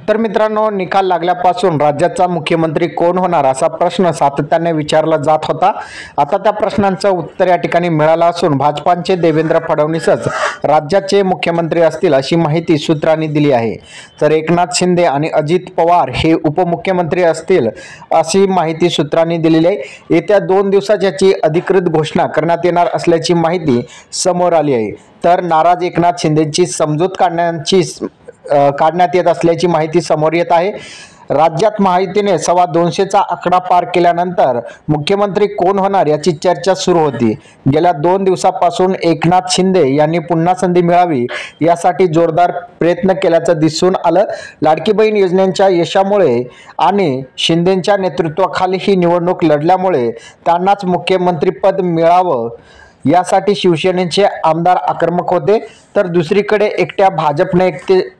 तर मित्रांनो, निकाल लागल्यापासून राज्याचा मुख्यमंत्री कोण होणार असा प्रश्न सातत्याने विचारला जात होता। आता त्या प्रश्नांचं उत्तर या ठिकाणी मिळालं असून भाजपाचे देवेंद्र फडणवीसच राज्याचे मुख्यमंत्री असतील अशी माहिती सूत्रांनी दिली आहे। तर एकनाथ शिंदे आणि अजित पवार हे उपमुख्यमंत्री असतील अशी माहिती सूत्रांनी दिलेली आहे। येत्या 2 दिवसात याची अधिकृत घोषणा करण्यात येणार असल्याची माहिती समोर आली आहे। तर नाराज एकनाथ शिंदेची समजूत काढण्यात येत असल्याची माहिती समोर येत आहे। राज्यात महायुतीने 225चा आकडा पार केल्यानंतर मुख्यमंत्री कोण होणार याची चर्चा सुरू होती। गेल्या 2 दिवसापासून एकनाथ शिंदे यांनी पुन्हा संधी मिळावी यासाठी जोरदार प्रयत्न केल्याचं दिसून आलं। लाडकी बहीण योजनेच्या यशामुळे आणि शिंदेंच्या नेतृत्वाखाली ही निवडणूक लढल्यामुळे त्यांनाच मुख्यमंत्रीपद मिळावं यासाठी शिवसेनेचे आमदार आक्रमक होते। तर दुसरीकडे एकट्या भाजपने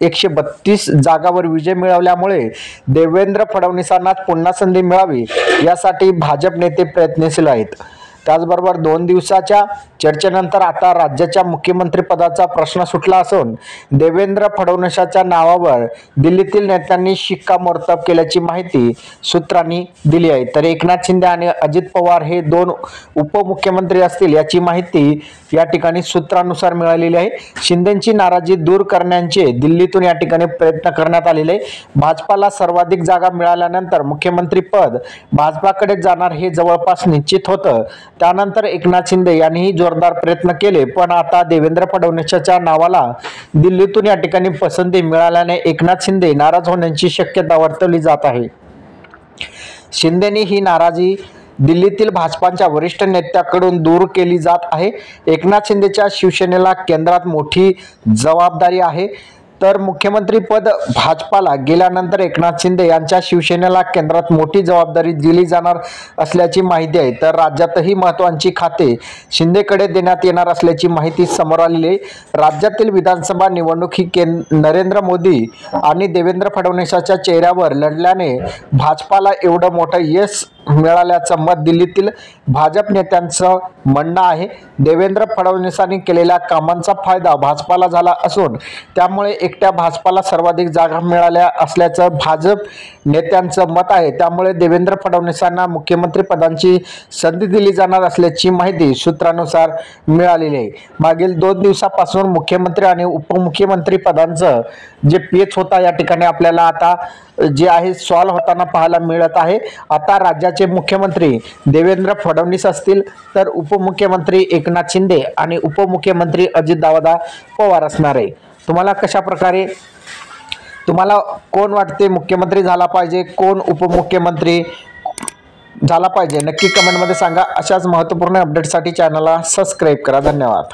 132 जागांवर विजय मिळवल्यामुळे देवेंद्र फडणवीसांनाच पुन्हा संधी मिळावी यासाठी भाजप नेते प्रयत्नशील आहेत। त्याचबरोबर 2 दिवसाच्या चर्चेनंतर आता राज्याच्या मुख्यमंत्रीपदाचा प्रश्न सुटला असून देवेंद्र फडणवीसांच्या नावावर दिल्लीतील नेत्यांनी शिक्कामोर्तब केल्याची माहिती सूत्रांनी दिली आहे। तर एकनाथ शिंदे आणि अजित पवार हे 2 उपमुख्यमंत्री असतील याची माहिती या ठिकाणी सूत्रानुसार मिळालेली आहे। शिंदेंची नाराजी दूर करण्याचे दिल्लीतून या ठिकाणी प्रयत्न करण्यात आलेले आहे। भाजपाला सर्वाधिक जागा मिळाल्यानंतर मुख्यमंत्रीपद भाजपाकडे जाणार हे जवळपास निश्चित होतं। त्यानंतर एकनाथ शिंदे यांनीही जोरदार प्रयत्न केले, पण आता देवेंद्र फडणवीसांच्या नावाला दिल्लीतून या ठिकाणी पसंती मिळाल्याने एकनाथ शिंदे नाराज होण्याची शक्यता वर्तवली जात आहे। शिंदेंनी ही नाराजी दिल्लीतील भाजपाच्या वरिष्ठ नेत्याकडून दूर केली जात आहे। एकनाथ शिंदेच्या शिवसेनेला केंद्रात मोठी जबाबदारी आहे। तर मुख्यमंत्रीपद भाजपाला गेल्यानंतर एकनाथ शिंदे यांच्या शिवसेनेला केंद्रात मोठी जबाबदारी दिली जाणार असल्याची माहिती आहे। तर राज्यातही महत्त्वाची खाते शिंदेकडे देण्यात येणार असल्याची माहिती समोर आलेली आहे। राज्यातील विधानसभा निवडणूक ही नरेंद्र मोदी आणि देवेंद्र फडणवीसांच्या चेहऱ्यावर लढल्याने भाजपाला एवढं मोठं यश मिळाल्याचं मत दिल्लीतील भाजप नेत्यांचं म्हणणं आहे। देवेंद्र फडणवीसांनी केलेल्या कामांचा फायदा भाजपाला झाला असून त्यामुळे एकट्या भाजपाला सर्वाधिक जागा मिळाल्या असल्याचं भाजप नेत्यांचं मत आहे। त्यामुळे देवेंद्र फडणवीसांना मुख्यमंत्रीपदाची संधी दिली जाणार असल्याची माहिती सूत्रानुसार मिळालेली आहे। मागील 2 दिवसापासून मुख्यमंत्री आणि उपमुख्यमंत्री पदांचं जे पेच होता या ठिकाणी आपल्याला आता जे आहे सॉल्व होताना पाहायला मिळत आहे। आता राज्याचे मुख्यमंत्री देवेंद्र फडणवीस असतील, तर उपमुख्यमंत्री एकनाथ शिंदे आणि उपमुख्यमंत्री अजितदादा पवार असणार आहे। तुम्हाला कोण वाटते मुख्यमंत्री झाला पाहिजे, कोण उपमुख्यमंत्री झाला पाहिजे, नक्की कमेंटमध्ये सांगा। अशाच महत्त्वपूर्ण अपडेटसाठी चॅनलला सबस्क्राईब करा। धन्यवाद।